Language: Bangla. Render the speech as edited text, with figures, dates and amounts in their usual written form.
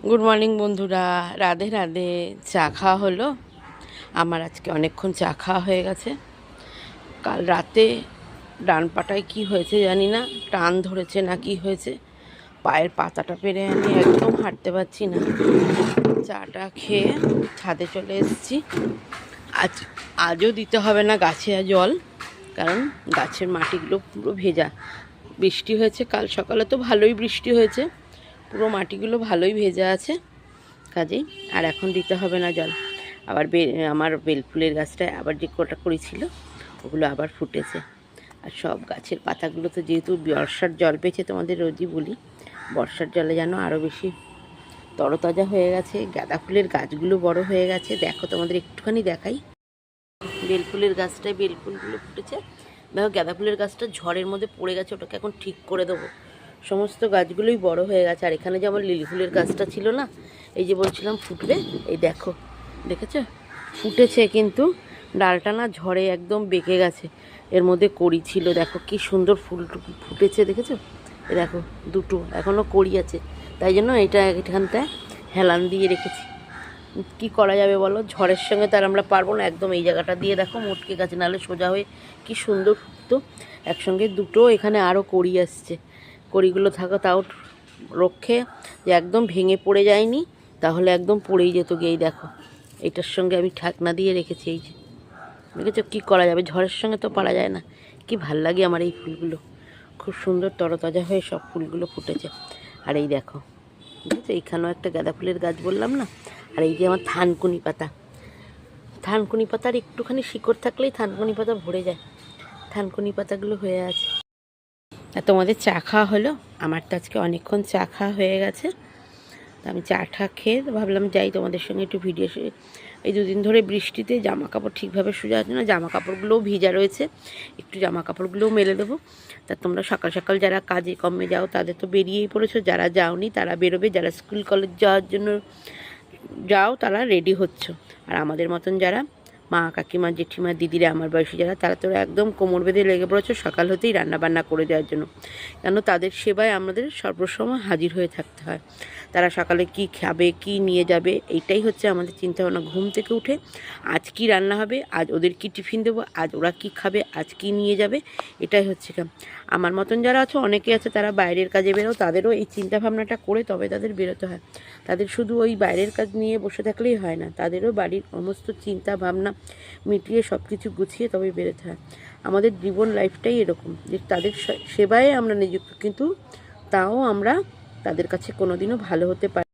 গুড মর্নিং বন্ধুরা, রাধে রাধে। চা খাওয়া হলো। আমার আজকে অনেকক্ষণ চা খাওয়া হয়ে গেছে। কাল রাতে ডান পাটায় কী হয়েছে জানি না, টান ধরেছে না কি হয়েছে, পায়ের পাতাটা পেরে আমি একদম হাঁটতে পারছি না। চাটা খেয়ে ছাদে চলে এসেছি। আজও দিতে হবে না গাছে জল, কারণ গাছের মাটিগুলো পুরো ভেজা। বৃষ্টি হয়েছে কাল সকালে, তো ভালোই বৃষ্টি হয়েছে, পুরো মাটিগুলো ভালোই ভেজা আছে, কাজেই আর এখন দিতে হবে না জল। আবার আমার বেলফুলের গাছটায় আবার যে কটা করেছিল ওগুলো আবার ফুটেছে। আর সব গাছের পাতাগুলো তো যেহেতু বর্ষার জল পেয়েছে, তোমাদের রোজই বলি বর্ষার জলে যেন আরও বেশি তরতাজা হয়ে গেছে। গাঁদা ফুলের গাছগুলো বড় হয়ে গেছে, দেখো তোমাদের একটুখানি দেখাই। বেলফুলের গাছটায় বেলফুলগুলো ফুটেছে, দেখো। গাঁদা ফুলের গাছটা ঝড়ের মধ্যে পড়ে গেছে, ওটাকে এখন ঠিক করে দেবো। সমস্ত গাছগুলোই বড় হয়ে গেছে। আর এখানে যে আমার লিলি ফুলের গাছটা ছিল না, এই যে বলছিলাম ফুটবে, এই দেখো, দেখেছো ফুটেছে, কিন্তু ডালটা না ঝড়ে একদম বেঁকে গেছে। এর মধ্যে কড়ি ছিল, দেখো কি সুন্দর ফুল ফুটেছে, দেখেছো? এই দেখো দুটো এখনও কড়ি আছে, তাই জন্য এটা এখানটায় হেলান দিয়ে রেখেছি। কি করা যাবে বলো, ঝড়ের সঙ্গে তার আমরা পারবো না। একদম এই জায়গাটা দিয়ে দেখো মোটকে গেছে, নাহলে সোজা হয়ে কি সুন্দর ফুটতো। একসঙ্গে দুটো এখানে আরও কড়ি আসছে। কড়িগুলো থাকো তাও রক্ষে, যে একদম ভেঙে পড়ে যায়নি, তাহলে একদম পড়েই যেত গিয়ে। দেখো এটার সঙ্গে আমি ঢাকনা দিয়ে রেখেছি, এই যে দেখেছো। কী করা যাবে, ঝড়ের সঙ্গে তো পারা যায় না। কি ভাল লাগে আমার এই ফুলগুলো, খুব সুন্দর তরতাজা হয়ে সব ফুলগুলো ফুটেছে। আর এই দেখো, বুঝেছো, এইখানেও একটা গাঁদা ফুলের গাছ বললাম না। আর এই যে আমার থানকুনি পাতা, থানকুনি পাতার একটুখানি শিকড় থাকলেই থানকুনি পাতা ভরে যায়। থানকুনি পাতাগুলো হয়ে আছে। আর তোমাদের চা খাওয়া হলো? আমার তো আজকে অনেকক্ষণ চা খাওয়া হয়ে গেছে। তো আমি চাটা খেয়ে ভাবলাম যাই তোমাদের সঙ্গে একটু ভিডিও। এই দুদিন ধরে বৃষ্টিতে জামা কাপড় ঠিকভাবে সোজা আছে না, জামা কাপড়গুলোও ভিজা রয়েছে, একটু জামা কাপড়গুলোও মেলে দেবো। তা তোমরা সকাল সকাল যারা কাজে কমে যাও তাদের তো বেরিয়েই পড়েছো, যারা যাওনি তারা বেরোবে, যারা স্কুল কলেজ যাওয়ার জন্য যাও তারা রেডি হচ্ছ। আর আমাদের মতন যারা মা কাকিমা জেঠিমা দিদিরা আমার বয়সী যারা, তারা তো একদম কোমর বেঁধে লেগে পড়েছো সকাল হতেই রান্নাবান্না করে দেওয়ার জন্য। কেন, তাদের সেবায় আমাদের সর্বসময় হাজির হয়ে থাকতে হয়। তারা সকালে কি খাবে, কি নিয়ে যাবে, এইটাই হচ্ছে আমাদের চিন্তাভাবনা। ঘুম থেকে উঠে আজ কি রান্না হবে, আজ ওদের কি টিফিন দেবো, আজ ওরা কি খাবে, আজ কি নিয়ে যাবে, এটাই হচ্ছে কাম। আমার মতন যারা আছে, অনেকে আছে তারা বাইরের কাজে বেরো, তাদেরও এই চিন্তাভাবনাটা করে তবে তাদের বেরোতে হয়। তাদের শুধু ওই বাইরের কাজ নিয়ে বসে থাকলেই হয় না, তাদেরও বাড়ির সমস্ত চিন্তা ভাবনা মিটিয়ে সব কিছু গুছিয়ে তবে বেরোতে হয়। আমাদের জীবন লাইফটাই এরকম, যে তাদের সেবায় আমরা নিযুক্ত, কিন্তু তাও আমরা তাদের কাছে কোনোদিনও ভালো হতে পারি।